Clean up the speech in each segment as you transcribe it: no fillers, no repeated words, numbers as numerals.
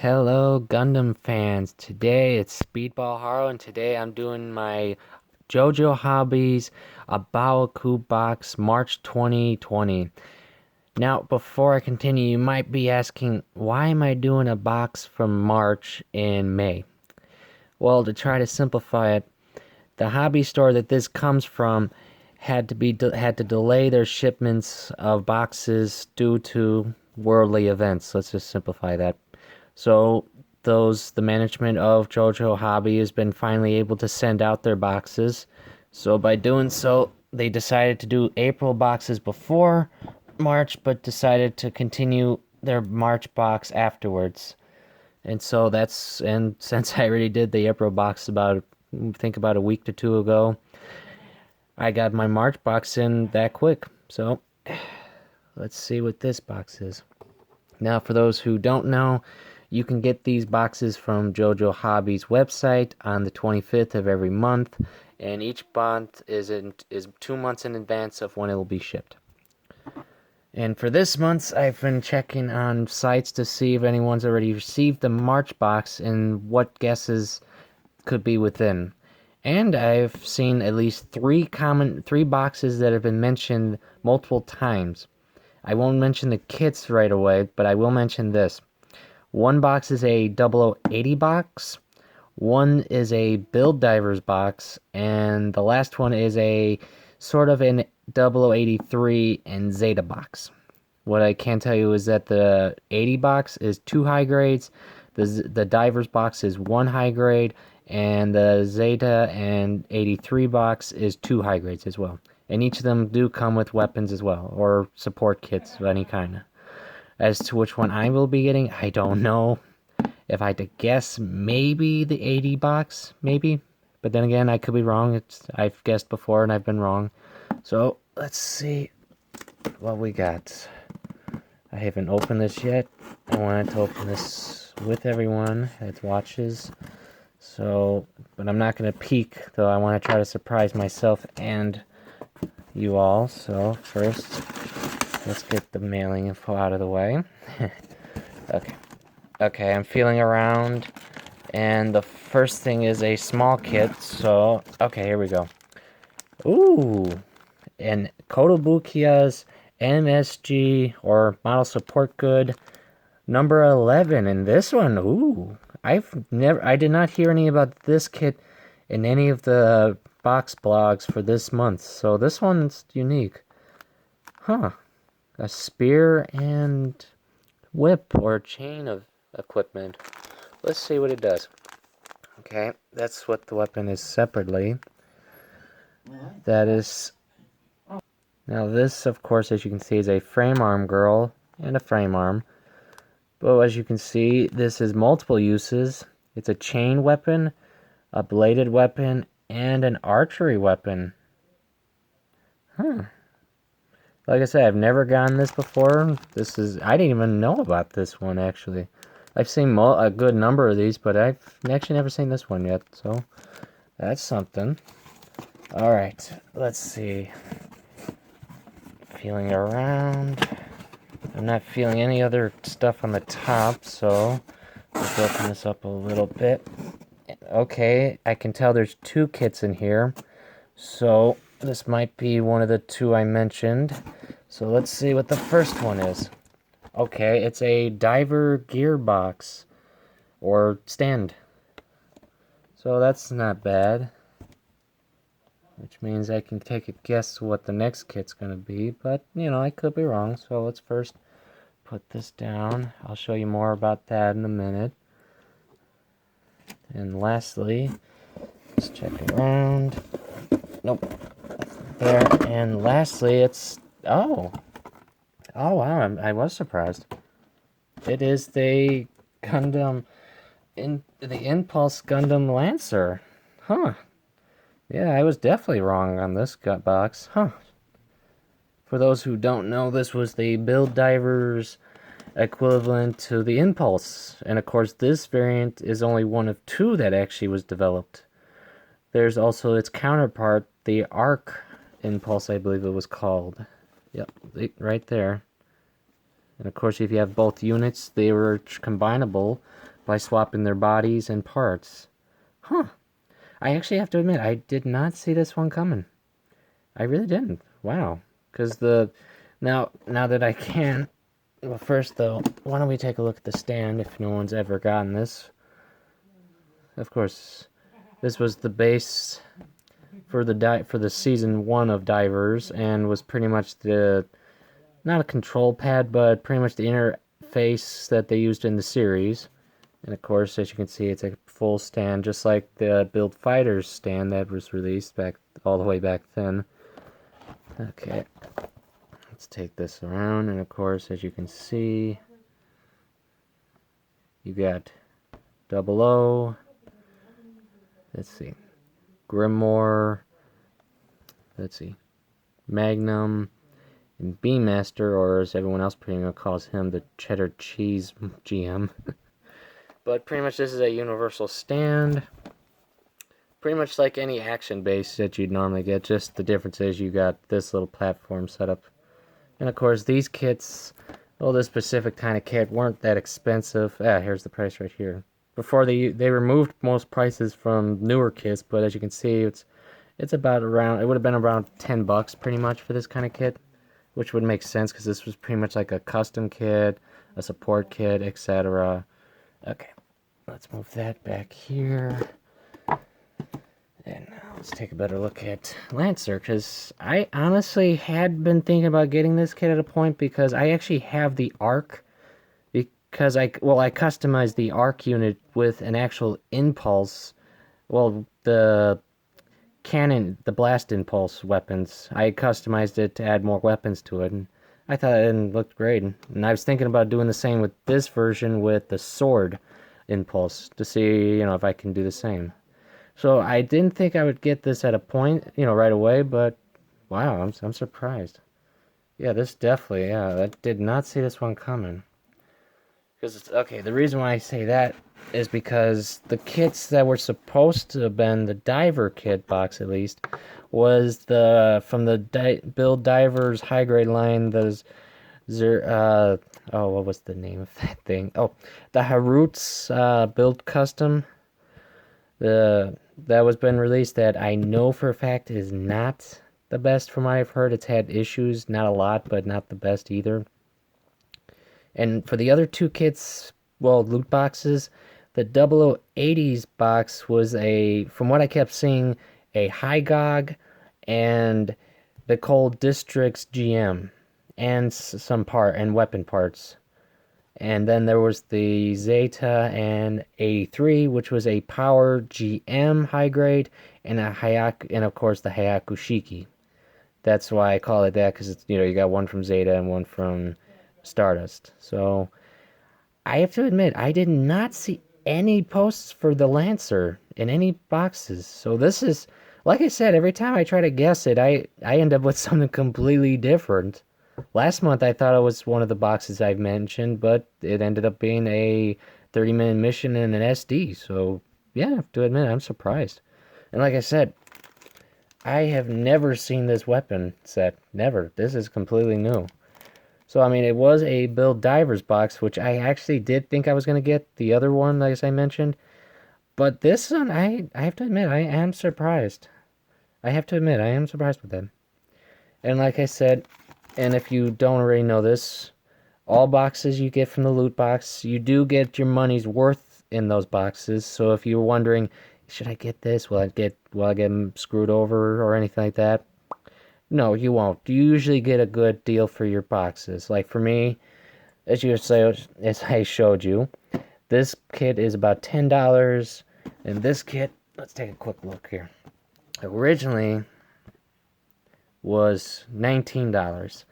Hello, Gundam fans. Today it's Speedball Haro, and today I'm doing my Jojo Hobbies Abaoa box March 2020. Now, before I continue, you might be asking, why am I doing a box from March in May? Well, to try to simplify it, the hobby store that this comes from had to delay their shipments of boxes due to worldly events. Let's just simplify that. So the management of JoJo Hobby has been finally able to send out their boxes. So by doing so, they decided to do April boxes before March, but decided to continue their March box afterwards. And since I already did the April box about a week to two ago, I got my March box in that quick. So let's see what this box is. Now, for those who don't know, you can get these boxes from JoJo Hobby's website on the 25th of every month, and each month is 2 months in advance of when it will be shipped. And for this month, I've been checking on sites to see if anyone's already received the March box and what guesses could be within. And I've seen at least three boxes that have been mentioned multiple times. I won't mention the kits right away, but I will mention this. One box is a 0080 box, one is a Build Divers box, and the last one is a sort of an 0083 and Zeta box. What I can tell you is that the 80 box is 2 high grades, the Divers box is 1 high grade, and the Zeta and 83 box is 2 high grades as well. And each of them do come with weapons as well, or support kits of any kind. As to which one I will be getting, I don't know. If I had to guess, maybe the 80 box, maybe. But then again, I could be wrong. I've guessed before and I've been wrong. So, let's see what we got. I haven't opened this yet. I wanted to open this with everyone that watches. So, but I'm not going to peek, though I want to try to surprise myself and you all. So, first, let's get the mailing info out of the way. Okay, I'm feeling around, and the first thing is a small kit, so, okay, here we go. Ooh, and Kotobukiya's MSG, or Model Support Good, number 11, and this one, ooh, I did not hear any about this kit in any of the box blogs for this month, so this one's unique. Huh. A spear and whip or chain of equipment. Let's see what it does. Okay, that's what the weapon is separately. That is... Now this, of course, as you can see, is a frame arm girl and a frame arm. But as you can see, this is multiple uses. It's a chain weapon, a bladed weapon, and an archery weapon. Huh. Like I said, I've never gotten this before. I didn't even know about this one, actually. I've seen a good number of these, but I've actually never seen this one yet, so that's something. Alright, let's see. Feeling around. I'm not feeling any other stuff on the top, so let's open this up a little bit. Okay, I can tell there's 2 kits in here, so this might be one of the 2 I mentioned. So let's see what the first one is. Okay, it's a diver gearbox, or stand. So that's not bad. Which means I can take a guess what the next kit's going to be, but, you know, I could be wrong. So let's first put this down. I'll show you more about that in a minute. And lastly, let's check around. Nope. There. And lastly, it's... Oh, wow, I was surprised. It is the Gundam... the Impulse Gundam Lancer. Huh. Yeah, I was definitely wrong on this box. Huh. For those who don't know, this was the Build Divers equivalent to the Impulse. And of course, this variant is only one of 2 that actually was developed. There's also its counterpart, the Arc Impulse, I believe it was called. Yep, right there. And of course, if you have both units, they were combinable by swapping their bodies and parts. Huh. I actually have to admit, I did not see this one coming. I really didn't. Wow. Because now that I can, well, first though, why don't we take a look at the stand if no one's ever gotten this. Of course, this was the base for the season 1 of Divers, and was pretty much not a control pad, but pretty much the interface that they used in the series. And of course, as you can see, it's a full stand, just like the Build Fighters stand that was released all the way back then. Okay, let's take this around, and of course, as you can see, you got Abaoa, let's see, Grimoire, let's see, Magnum, and Beammaster, or as everyone else pretty much calls him, the Cheddar Cheese GM. But pretty much this is a universal stand. Pretty much like any action base that you'd normally get, just the difference is you got this little platform set up. And of course these kits, well, this specific kind of kit weren't that expensive. Here's the price right here. Before they removed most prices from newer kits, but as you can see, it's about around, it would have been around $10 pretty much for this kind of kit, which would make sense because this was pretty much like a custom kit, a support kit, etc. Okay, let's move that back here. And now let's take a better look at Lancer, because I honestly had been thinking about getting this kit at a point, because I actually have the arc, because I customized the arc unit with an actual impulse, the cannon, the blast impulse weapons. I customized it to add more weapons to it, and I thought it looked great. And I was thinking about doing the same with this version with the sword impulse, to see, if I can do the same. So I didn't think I would get this at a point, right away, but wow, I'm surprised. Yeah, this definitely, I did not see this one coming. Because, okay, the reason why I say that is because the kits that were supposed to have been the diver kit box, at least, was from the Build Divers high grade line, what was the name of that thing? Oh, the Harut's Build Custom. That was been released, that I know for a fact is not the best from what I've heard. It's had issues, not a lot, but not the best either. And for the other two kits, loot boxes, the 0080s box was from what I kept seeing, a Hygog and the Cold District's GM, and and weapon parts. And then there was the Zeta and 83, which was a Power GM high grade, and and of course the Hayakushiki. That's why I call it that, because it's, you got one from Zeta and one from Stardust. So I have to admit, I did not see any posts for the Lancer in any boxes. So this is, like I said, every time I try to guess it, I end up with something completely different. Last month I thought it was one of the boxes I've mentioned, but it ended up being a 30-minute mission and an SD. So yeah, I have to admit, I'm surprised. And like I said, I have never seen this weapon set. Never. This is completely new. So, I mean, it was a Build Divers box, which I actually did think I was going to get the other one, like I mentioned. But this one, I have to admit, I am surprised. I have to admit, I am surprised with that. And like I said, and if you don't already know this, all boxes you get from the loot box, you do get your money's worth in those boxes. So if you're wondering, should I get this? Will I get screwed over or anything like that? No, you won't. You usually get a good deal for your boxes. Like for me, as I showed you, this kit is about $10, and this kit, let's take a quick look here, originally was $19.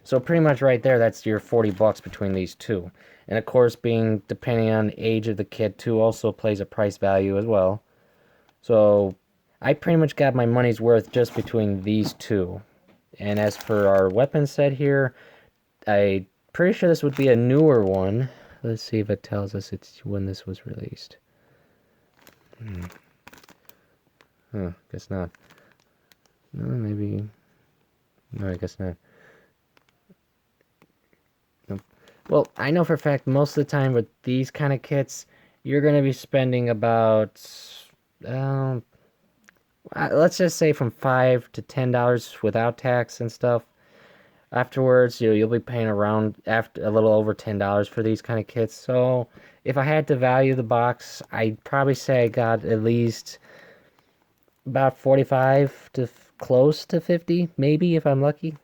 So pretty much right there, that's your $40 between these two. And of course, depending on the age of the kit too, also plays a price value as well. So I pretty much got my money's worth just between these two. And as for our weapon set here, I'm pretty sure this would be a newer one. Let's see if it tells us it's when this was released. Guess not. No, maybe. No, I guess not. Nope. Well, I know for a fact most of the time with these kind of kits, you're going to be spending about, um, let's just say from $5 to $10 without tax and stuff. Afterwards, you'll be paying around after a little over $10 for these kind of kits. So if I had to value the box, I'd probably say I got at least about 45 to close to 50, maybe if I'm lucky,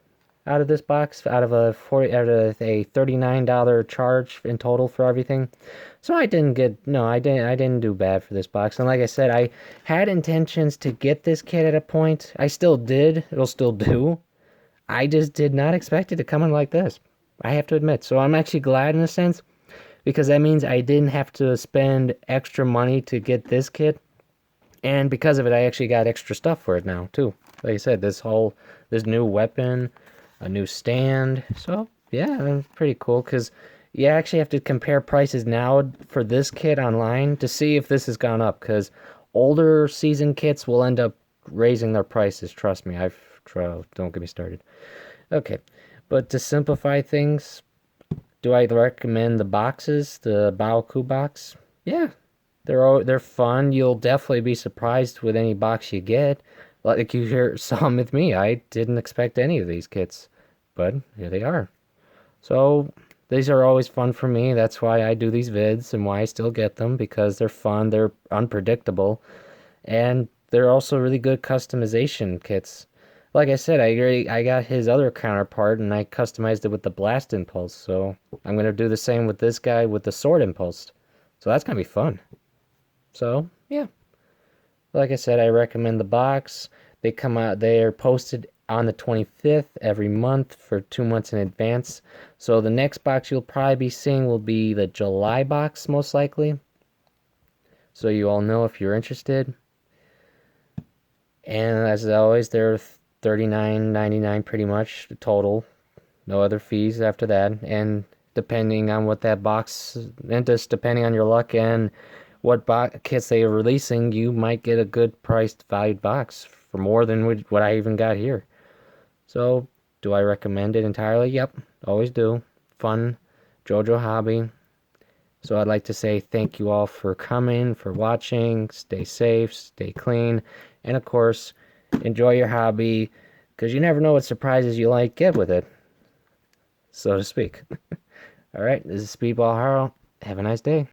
out of this box, out of a $39 charge in total for everything. So I didn't get no, I didn't do bad for this box. And like I said, I had intentions to get this kit at a point. I still did. It'll still do. I just did not expect it to come in like this. I have to admit. So I'm actually glad in a sense because that means I didn't have to spend extra money to get this kit. And because of it, I actually got extra stuff for it now, too. Like I said, this new weapon, a new stand. So, yeah, it's pretty cool because you actually have to compare prices now for this kit online to see if this has gone up because older season kits will end up raising their prices. Trust me, don't get me started. Okay, but to simplify things, do I recommend the boxes, the Abaoa box? Yeah, they're fun. You'll definitely be surprised with any box you get. Like you hear some with me, I didn't expect any of these kits, but here they are. So these are always fun for me. That's why I do these vids and why I still get them because they're fun, they're unpredictable, and they're also really good customization kits. Like I said, I got his other counterpart and I customized it with the blast impulse. So I'm gonna do the same with this guy with the sword impulse. So that's gonna be fun. So yeah, like I said, I recommend the box. They come out. They are posted on the 25th every month for 2 months in advance. So the next box you'll probably be seeing will be the July box, most likely. So you all know if you're interested. And as always, they're $39.99 pretty much total. No other fees after that. And depending on what that box, and just depending on your luck and what kits they are releasing, you might get a good priced valued box for more than what I even got here. So, do I recommend it entirely? Yep, always do. Fun, Jojo hobby. So I'd like to say thank you all for coming, for watching. Stay safe, stay clean, and of course, enjoy your hobby, because you never know what surprises you might get with it, so to speak. All right, this is Speedball Harrow. Have a nice day.